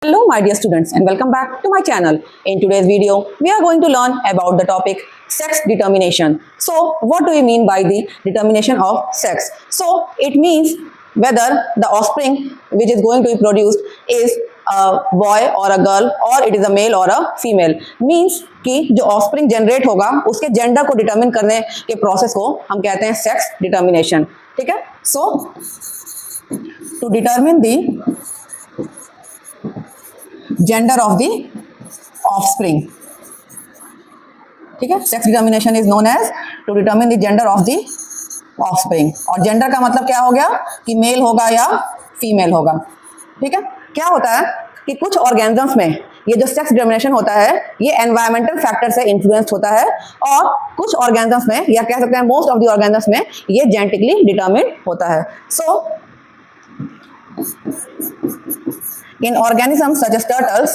Hello my dear students and welcome back to my channel. In today's video, we are going to learn about the topic sex determination. So, what do you mean by the determination of sex? So, it means whether the offspring which is going to be produced is a boy or a girl or it is a male or a female. Means कि जो offspring generate होगा उसके gender को determine करने के process को हम कहते हैं sex determination. ठीक है? So, to determine the gender of the offspring, ठीक है, sex determination is known as to determine the gender of the offspring. और gender का मतलब क्या हो गया कि मेल होगा या फीमेल होगा. ठीक है, क्या होता है कि कुछ ऑर्गेनिजम्स में ये जो सेक्स डिटर्मिनेशन होता है ये एनवायरमेंटल फैक्टर से इन्फ्लुएंस्ड होता है और कुछ ऑर्गेनिजम्स में या कह सकते हैं मोस्ट ऑफ द ऑर्गेनिजम्स में ये जेनेटिकली डिटरमिन्ड होता है. सो in organisms such as turtles,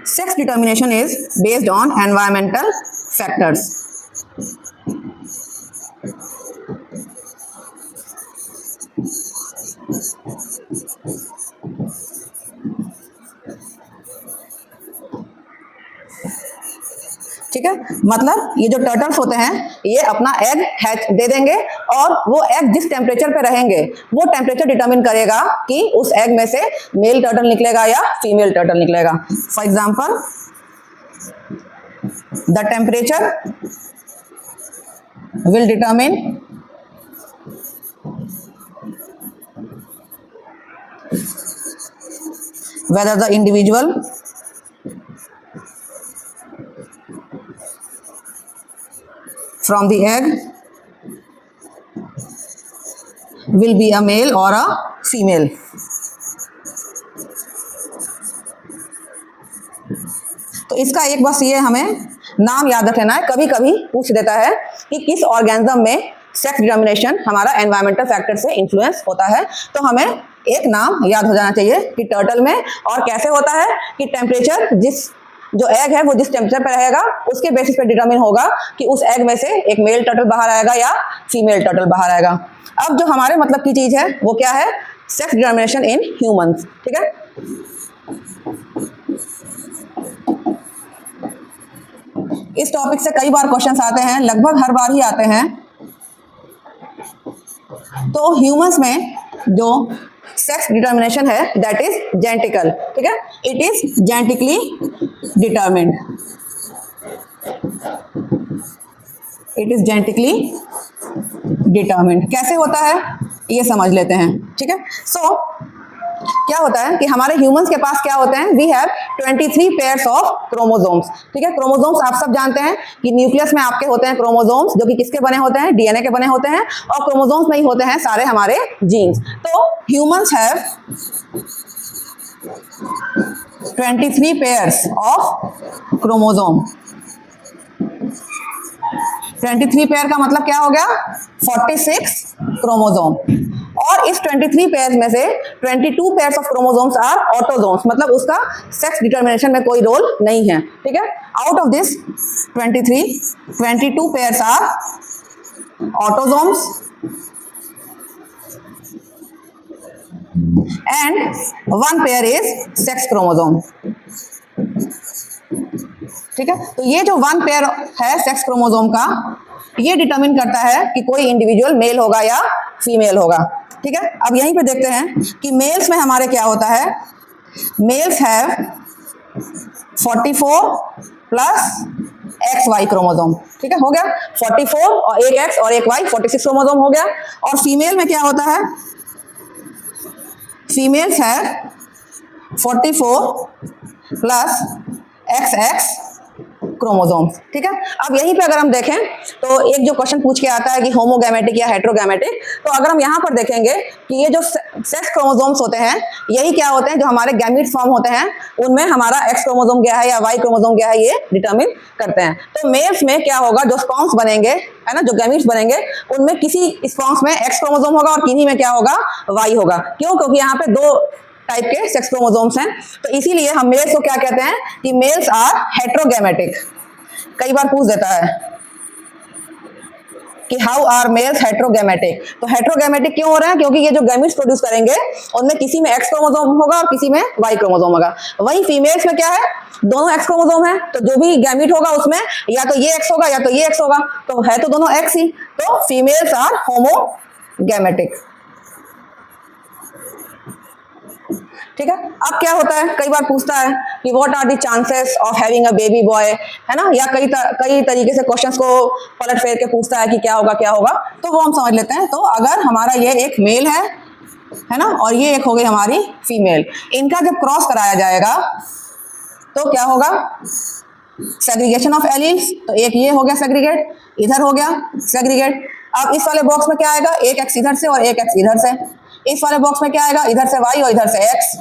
sex determination is based on environmental factors. ठीक है, मतलब ये जो टर्टल्स होते हैं ये अपना एग हैच दे देंगे और वो एग जिस टेम्परेचर पे रहेंगे वो टेम्परेचर डिटरमिन करेगा कि उस एग में से मेल टर्टल निकलेगा या फीमेल टर्टल निकलेगा. For example, the temperature will determine whether the individual from the egg will be a male or a female. तो इसका एक बस ये हमें नाम याद रख लेना है. कभी कभी पूछ देता है कि किस ऑर्गेनिज्म में सेक्स डिटर्मिनेशन हमारा एनवायरमेंटल फैक्टर से इन्फ्लुएंस होता है, तो हमें एक नाम याद हो जाना चाहिए कि टर्टल में. और कैसे होता है कि टेम्परेचर जिस जो एग है वो जिस टेम्परेचर पे रहेगा उसके बेसिस पे डिटरमिन होगा कि उस एग में से एक मेल टर्टल बाहर आएगा या फीमेल टर्टल बाहर आएगा. अब जो हमारे मतलब की चीज है वो क्या है? Sex determination in humans. ठीक है, इस टॉपिक से कई बार क्वेश्चंस आते हैं, लगभग हर बार ही आते हैं. तो ह्यूमंस में जो सेक्स डिटर्मिनेशन है दैट इज जेनेटिकल. ठीक है, it is genetically determined. It is genetically determined. कैसे होता है ये समझ लेते हैं. ठीक है, सो क्या होता है कि हमारे ह्यूमंस के पास क्या होते हैं? We have 23 pairs of chromosomes. ठीक है, क्रोमोसोम्स आप सब जानते हैं कि न्यूक्लियस में आपके होते हैं क्रोमोसोम्स जो कि किसके बने होते हैं? डीएनए के बने होते हैं. और क्रोमोसोम्स में ही होते हैं सारे हमारे जीन्स. तो humans have 23 pairs of chromosome. 23 pair का मतलब क्या हो गया? 46 क्रोमोसोम. और इस 23 पेयर्स में से 22 pairs of chromosomes are autosomes, मतलब उसका सेक्स डिटर्मिनेशन में कोई रोल नहीं है. ठीक है, out of this 22 pairs are autosomes and 1 pair is sex chromosome. ठीक है, तो ये जो 1 पेयर है सेक्स क्रोमोसोम का ये डिटरमिन करता है कि कोई इंडिविजुअल मेल होगा या फीमेल होगा. ठीक है, अब यहीं पे देखते हैं कि मेल्स में हमारे क्या होता है. Males have 44 plus XY chromosome. ठीक है, हो गया 44 और एक X और एक Y, 46 क्रोमोसोम हो गया. और फीमेल में क्या होता है? Females have 44 plus XX chromosome. ठीक है, अब यहीं पे अगर हम देखें तो एक जो क्वेश्चन पूछ के आता है कि होमोगैमेटिक या हेट्रोगैमेटिक, तो अगर हम यहाँ पर देखेंगे कि ये जो सेक्स क्रोमोसोम्स होते हैं यही क्या होते हैं? जो हमारे गैमीट्स फॉर्म होते हैं उनमें हमारा X क्रोमोसोम क्या है या Y क्रोमोसोम क्या है ये डिटरमिन करते हैं. तो मेल्स में क्या होगा? जो स्पर्म्स बनेंगे है ना, जो गैमीट्स बनेंगे उनमें किसी स्पर्म्स में X क्रोमोसोम होगा और किन्हीं में क्या होगा? Y होगा. क्यों? क्योंकि यहाँ पे दो टाइप के सेक्स क्रोमोसोम्स हैं. तो इसीलिए हम मेल्स को क्या कहते हैं कि मेल्स आर हेट्रोगैमेटिक. कई बार पूछ देता है कि हाउ आर मेल्स हेट्रोगैमेटिक। तो हेट्रोगैमेटिक क्यों हो रहे हैं? क्योंकि ये जो गैमेट्स प्रोड्यूस करेंगे उनमें किसी में एक्स क्रोमोसोम होगा और किसी में वाई क्रोमोसोम होगा। वही फीमेल्स में क्या है, दोनों एक्स क्रोमोसोम है, तो जो भी गैमेट होगा उसमें या तो ये एक्स होगा या तो ये एक्स होगा, तो है तो दोनों एक्स ही, तो फीमेल्स आर होमोगैमेटिक। ठीक है। अब क्या होता है, कई बार पूछता है कि what are the chances of having a baby boy, है ना, या कई तरीके से क्वेश्चंस को पलट फेर के पूछता है कि क्या होगा क्या होगा, तो वो हम समझ लेते हैं। तो अगर हमारा ये एक मेल है ना, और ये एक हो गई हमारी फीमेल, इनका जब क्रॉस कराया जाएगा तो क्या होगा, सेग्रीगेशन ऑफ एलील्स। तो एक ये हो गया सेग्रीगेट, इधर हो गया सेग्रीगेट। अब इस वाले बॉक्स में क्या आएगा, एक एक्स इधर से और एक एक्स इधर से। इस वाले बॉक्स में क्या आएगा, इधर से वाई और इधर से एक्स।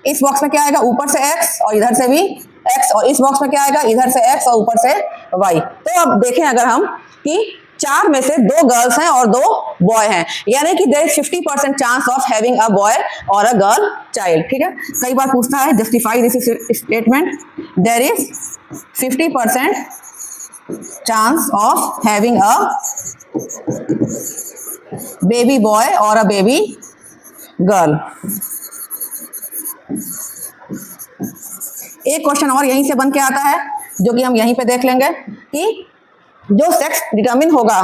इस बॉक्स में क्या आएगा, ऊपर से एक्स और इधर से भी एक्स, और इस बॉक्स में क्या आएगा, इधर से एक्स और ऊपर से वाई। तो अब देखें अगर हम कि 4 में से 2 गर्ल्स हैं और 2 बॉय हैं, यानी कि there is 50% chance of having a boy और अ गर्ल चाइल्ड। ठीक है। कई बार पूछता है justify this statement, there is 50% chance of having a baby boy और अ बेबी गर्ल। एक क्वेश्चन और यहीं से बन के आता है जो कि हम यहीं पे देख लेंगे कि जो सेक्स डिटरमिन होगा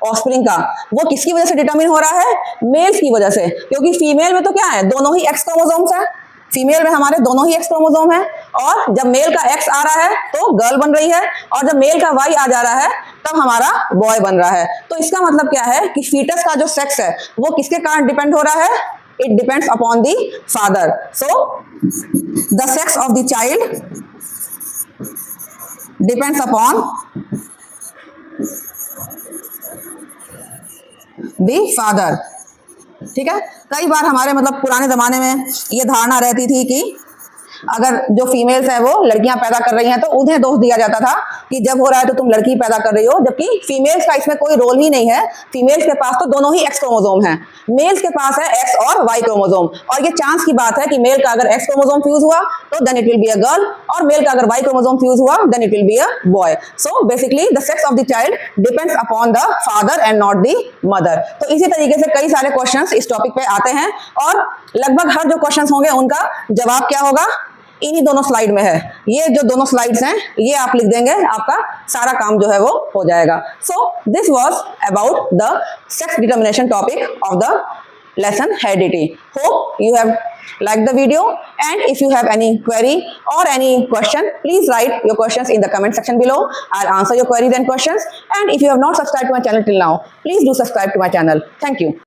ऑफस्प्रिंग का, वो किसकी वजह से डिटरमिन हो रहा है, मेल्स की वजह से। क्योंकि फीमेल में तो क्या है, दोनों ही एक्स क्रोमोसोम्स हैं, फीमेल में हमारे दोनों ही एक्स क्रोमोसोम है, और जब मेल का एक्स आ रहा है तो गर्ल बन रही है, और जब मेल का वाई आ जा रहा है तब हमारा बॉय बन रहा है। तो इसका मतलब क्या है कि फीटस का जो सेक्स है वो किसके कारण डिपेंड हो रहा है, it depends upon the father. So the sex of the child depends upon the father. ठीक है। कई बार हमारे मतलब पुराने जमाने में ये धारणा रहती थी कि अगर जो फीमेल्स है वो लड़कियां पैदा कर रही हैं तो उन्हें दोष दिया जाता था कि जब हो रहा है तो तुम लड़की पैदा कर रही हो, जबकि फीमेल्स का इसमें कोई रोल ही नहीं है। फीमेल्स के पास तो दोनों ही एक्स क्रोमोसोम हैं, मेल्स के पास है एक्स और वाई क्रोमोसोम, और ये चांस की बात है कि मेल का अगर एक्स क्रोमोसोम फ्यूज हुआ तो then it will be a girl, और मेल का अगर वाई क्रोमोसोम फ्यूज हुआ then it will be a boy. So basically the sex of the child depends upon the father and not the mother. तो इसी तरीके से कई सारे क्वेश्चंस इस टॉपिक पे आते हैं, और लगभग हर जो क्वेश्चंस होंगे उनका जवाब क्या होगा, इन्हीं दोनों स्लाइड में है। ये जो दोनों स्लाइड्स हैं ये आप लिख देंगे, आपका सारा काम जो है वो हो जाएगा। So this was about the sex determination topic of the lesson heredity. Hope you have liked the video, and if you have any query or any question, please write your questions in the comment section below. I'll answer your queries and questions. And if you have not subscribed to my channel till now, please do subscribe to my channel. Thank you.